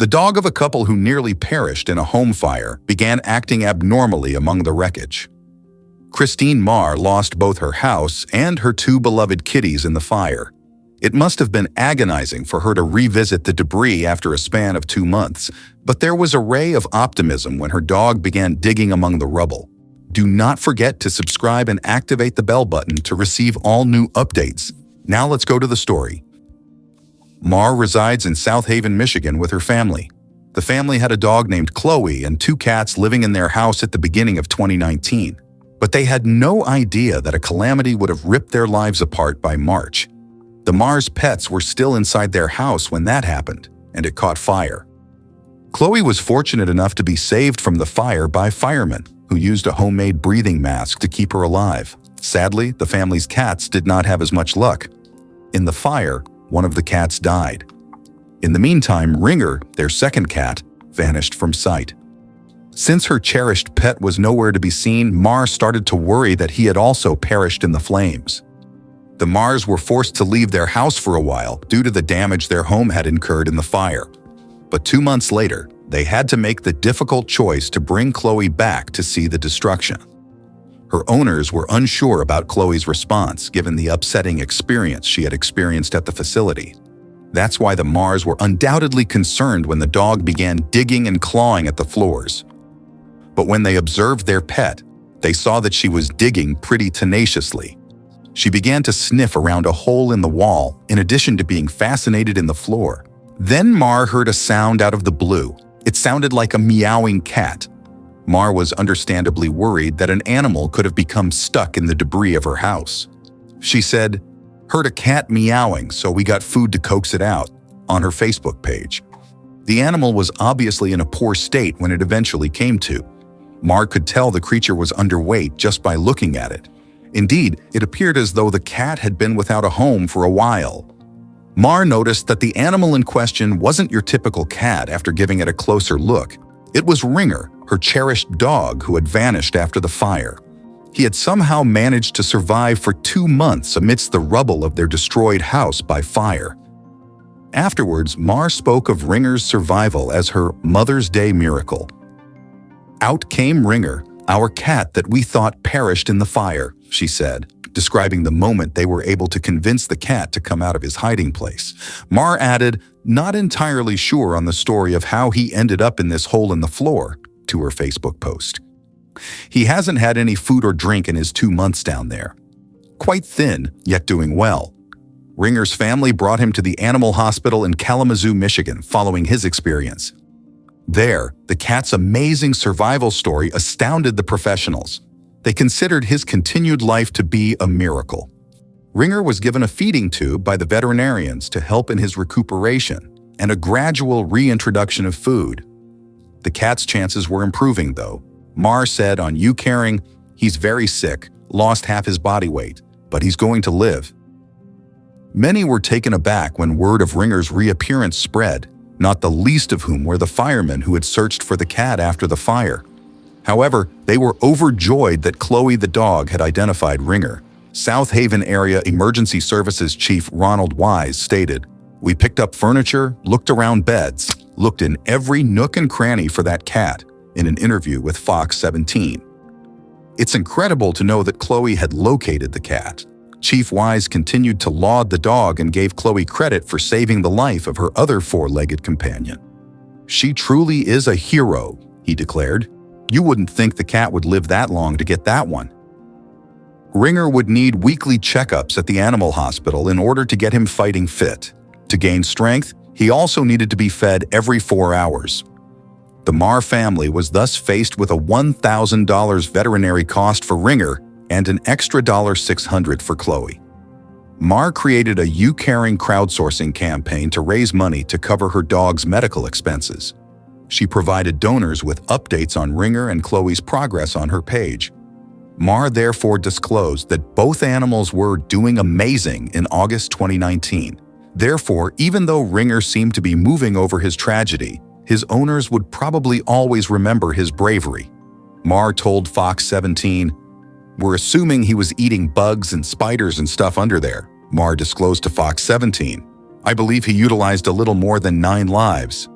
The dog of a couple who nearly perished in a home fire began acting abnormally among the wreckage. Christine Marr lost both her house and her two beloved kitties in the fire. It must have been agonizing for her to revisit the debris after a span of 2 months, but there was a ray of optimism when her dog began digging among the rubble. Do not forget to subscribe and activate the bell button to receive all new updates. Now let's go to the story. Marr resides in South Haven, Michigan with her family. The family had a dog named Khloe and 2 cats living in their house at the beginning of 2019. But they had no idea that a calamity would have ripped their lives apart by March. The Marr's pets were still inside their house when that happened, and it caught fire. Khloe was fortunate enough to be saved from the fire by firemen, who used a homemade breathing mask to keep her alive. Sadly, the family's cats did not have as much luck. In the fire, one of the cats died. In the meantime, Ringer, their second cat, vanished from sight. Since her cherished pet was nowhere to be seen, Marr started to worry that he had also perished in the flames. The Marrs were forced to leave their house for a while due to the damage their home had incurred in the fire. But 2 months later, they had to make the difficult choice to bring Khloe back to see the destruction. Her owners were unsure about Khloe's response given the upsetting experience she had experienced at the facility. That's why the Marrs were undoubtedly concerned when the dog began digging and clawing at the floors. But when they observed their pet, they saw that she was digging pretty tenaciously. She began to sniff around a hole in the wall, in addition to being fascinated in the floor. Then Marr heard a sound out of the blue. It sounded like a meowing cat. Marr was understandably worried that an animal could have become stuck in the debris of her house. She said, "Heard a cat meowing, so we got food to coax it out," on her Facebook page. The animal was obviously in a poor state when it eventually came to. Marr could tell the creature was underweight just by looking at it. Indeed, it appeared as though the cat had been without a home for a while. Marr noticed that the animal in question wasn't your typical cat after giving it a closer look. It was Ringer, her cherished dog who had vanished after the fire. He had somehow managed to survive for 2 months amidst the rubble of their destroyed house by fire. Afterwards, Marr spoke of Ringer's survival as her Mother's Day miracle. "Out came Ringer, our cat that we thought perished in the fire," she said, describing the moment they were able to convince the cat to come out of his hiding place. Marr added, not entirely sure on the story of how he ended up in this hole in the floor, to her Facebook post. He hasn't had any food or drink in his 2 months down there. Quite thin, yet doing well. Ringer's family brought him to the animal hospital in Kalamazoo, Michigan, following his experience. There, the cat's amazing survival story astounded the professionals. They considered his continued life to be a miracle. Ringer was given a feeding tube by the veterinarians to help in his recuperation and a gradual reintroduction of food. The cat's chances were improving, though. Marr said on You Caring, "He's very sick, lost half his body weight, but he's going to live." Many were taken aback when word of Ringer's reappearance spread, not the least of whom were the firemen who had searched for the cat after the fire. However, they were overjoyed that Khloe the dog had identified Ringer. South Haven Area Emergency Services Chief Ronald Wise stated, "We picked up furniture, looked around beds, looked in every nook and cranny for that cat," in an interview with Fox 17. It's incredible to know that Khloe had located the cat. Chief Wise continued to laud the dog and gave Khloe credit for saving the life of her other 4-legged companion. "She truly is a hero," he declared. "You wouldn't think the cat would live that long to get that one." Ringer would need weekly checkups at the animal hospital in order to get him fighting fit. To gain strength, he also needed to be fed every 4 hours. The Marr family was thus faced with a $1,000 veterinary cost for Ringer and an extra $600 for Khloe. Marr created a You Caring crowdsourcing campaign to raise money to cover her dog's medical expenses. She provided donors with updates on Ringer and Khloe's progress on her page. Marr therefore disclosed that both animals were doing amazing in August 2019. Therefore, even though Ringer seemed to be moving over his tragedy, his owners would probably always remember his bravery. Marr told Fox 17, "We're assuming he was eating bugs and spiders and stuff under there," Marr disclosed to Fox 17. "I believe he utilized a little more than 9 lives.